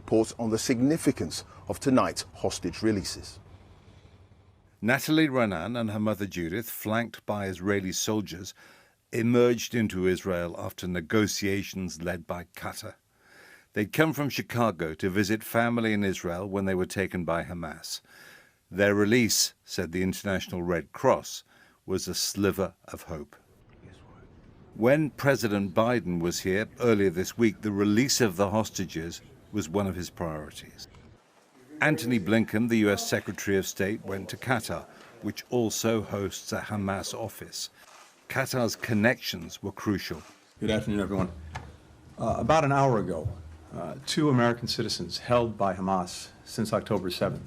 reports on the significance of tonight's hostage releases. Natalie Renan and her mother Judith, flanked by Israeli soldiers, emerged into Israel after negotiations led by Qatar. They'd come from Chicago to visit family in Israel when they were taken by Hamas. Their release, said the International Red Cross, was a sliver of hope. When President Biden was here earlier this week, the release of the hostages was one of his priorities. Antony Blinken, the U.S. Secretary of State, went to Qatar, which also hosts a Hamas office. Qatar's connections were crucial. Good afternoon, everyone. About an hour ago, 2 American citizens held by Hamas since October 7th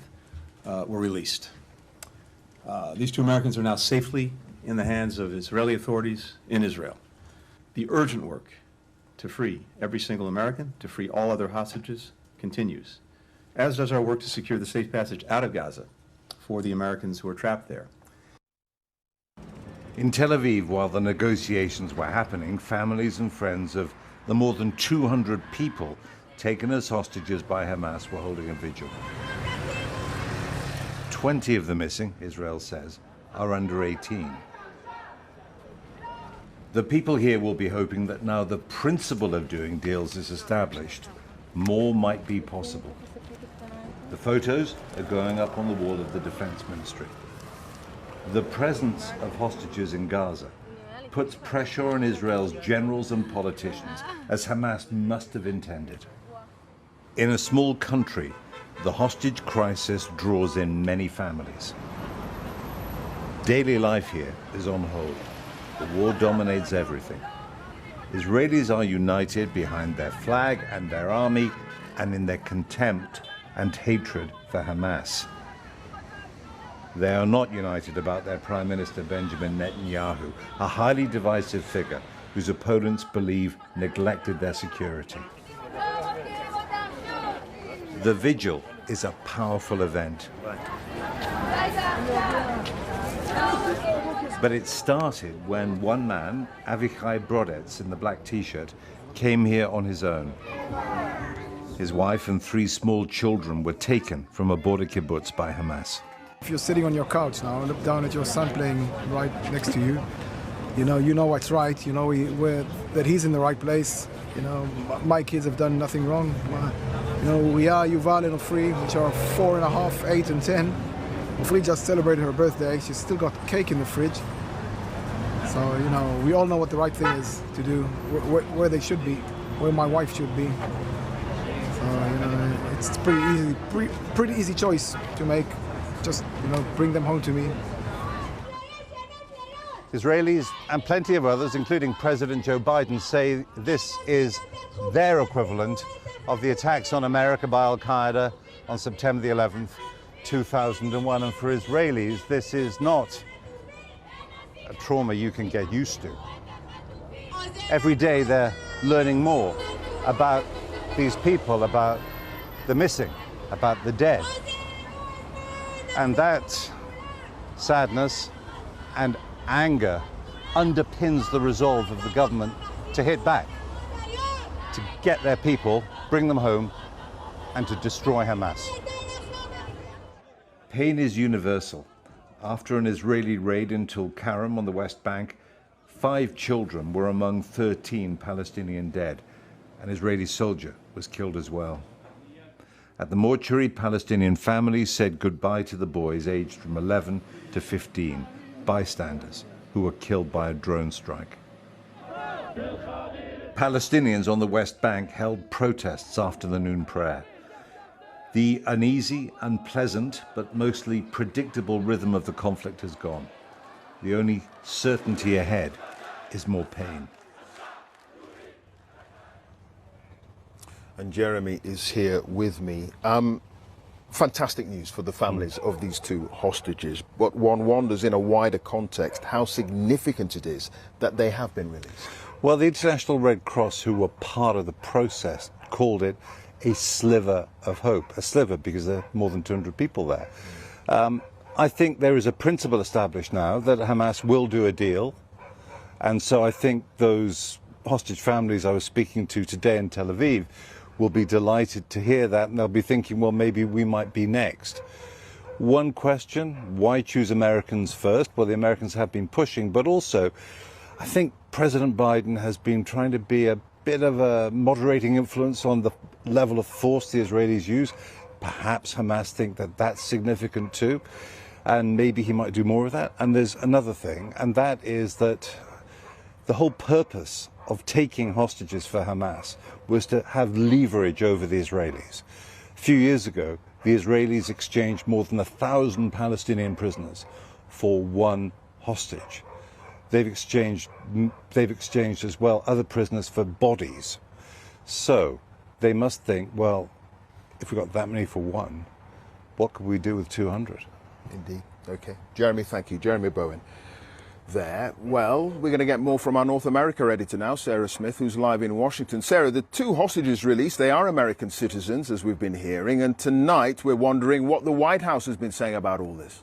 were released. These 2 Americans are now safely in the hands of Israeli authorities in Israel. The urgent work to free every single American, to free all other hostages, continues, as does our work to secure the safe passage out of Gaza for the Americans who are trapped there. In Tel Aviv, while the negotiations were happening, families and friends of the more than 200 people taken as hostages by Hamas were holding a vigil. 20 of the missing, Israel says, are under 18. The people here will be hoping that now the principle of doing deals is established, more might be possible. The photos are going up on the wall of the Defense Ministry. The presence of hostages in Gaza puts pressure on Israel's generals and politicians, as Hamas must have intended. In a small country, the hostage crisis draws in many families. Daily life here is on hold. The war dominates everything. Israelis are united behind their flag and their army, and in their contempt and hatred for Hamas. They are not united about their Prime Minister Benjamin Netanyahu, a highly divisive figure whose opponents believe neglected their security. The vigil is a powerful event. But it started when one man, Avichai Brodetz in the black t-shirt, came here on his own. His wife and 3 small children were taken from a border kibbutz by Hamas. If you're sitting on your couch now and look down at your son playing right next to you, you know what's right, you know that he's in the right place. You know, my kids have done nothing wrong. You know, we are Yuval and Ofri, which are 4.5, 8 and 10. Ofri just celebrated her birthday. She's still got cake in the fridge. So, you know, we all know what the right thing is to do, where they should be, where my wife should be. So, you know, it's pretty easy choice to make. Just, you know, bring them home to me. Israelis and plenty of others, including President Joe Biden, say this is their equivalent of the attacks on America by Al-Qaeda on September the 11th, 2001. And for Israelis, this is not a trauma you can get used to. Every day they're learning more about these people, about the missing, about the dead. And that sadness and anger underpins the resolve of the government to hit back, to get their people, bring them home, and to destroy Hamas. Pain is universal. After an Israeli raid in Tulkarem on the West Bank, 5 children were among 13 Palestinian dead. An Israeli soldier was killed as well. At the mortuary, Palestinian families said goodbye to the boys aged from 11 to 15, bystanders who were killed by a drone strike. Palestinians on the West Bank held protests after the noon prayer. The uneasy, unpleasant, but mostly predictable rhythm of the conflict has gone. The only certainty ahead is more pain. And Jeremy is here with me. Fantastic news for the families of these 2 hostages, but one wonders in a wider context how significant it is that they have been released. Well, the International Red Cross, who were part of the process, called it a sliver of hope. A sliver because there are more than 200 people there. I think there is a principle established now that Hamas will do a deal. And so I think those hostage families I was speaking to today in Tel Aviv will be delighted to hear that, and they'll be thinking, well, maybe we might be next. One question, why choose Americans first? Well, the Americans have been pushing, but also I think President Biden has been trying to be a bit of a moderating influence on the level of force the Israelis use. Perhaps Hamas think that that's significant too, and maybe he might do more of that. And there's another thing, and that is that the whole purpose of taking hostages for Hamas was to have leverage over the Israelis. A few years ago, the Israelis exchanged more than 1,000 Palestinian prisoners for one hostage. They've exchanged as well other prisoners for bodies. So they must think, well, if we got that many for one, what could we do with 200? Indeed. Okay. Jeremy, thank you. Jeremy Bowen there. Well, we're going to get more from our North America editor now, Sarah Smith, who's live in Washington. Sarah, the two hostages released, they are American citizens, as we've been hearing, and tonight we're wondering what the White House has been saying about all this.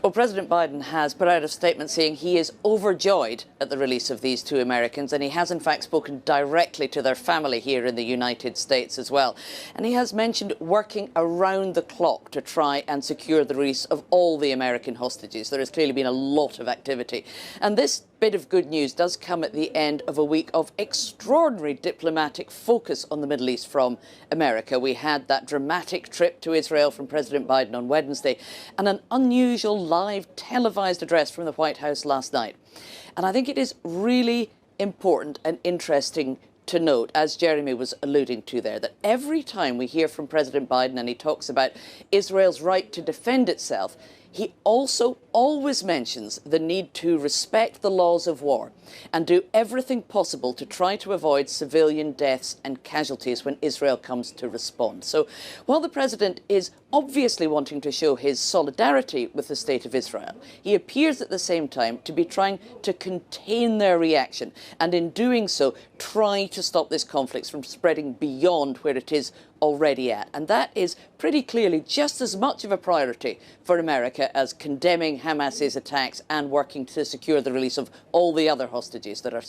Well, President Biden has put out a statement saying he is overjoyed at the release of these two Americans, and he has in fact spoken directly to their family here in the United States as well. And he has mentioned working around the clock to try and secure the release of all the American hostages. There has clearly been a lot of activity. And this bit of good news does come at the end of a week of extraordinary diplomatic focus on the Middle East from America. We had that dramatic trip to Israel from President Biden on Wednesday and an unusual live televised address from the White House last night. And I think it is really important and interesting to note, as Jeremy was alluding to there, that every time we hear from President Biden and he talks about Israel's right to defend itself, he also always mentions the need to respect the laws of war and do everything possible to try to avoid civilian deaths and casualties when Israel comes to respond. So while the president is obviously wanting to show his solidarity with the state of Israel, he appears at the same time to be trying to contain their reaction and in doing so try to stop this conflict from spreading beyond where it is already at. And that is pretty clearly just as much of a priority for America as condemning Hamas's attacks and working to secure the release of all the other hostages that are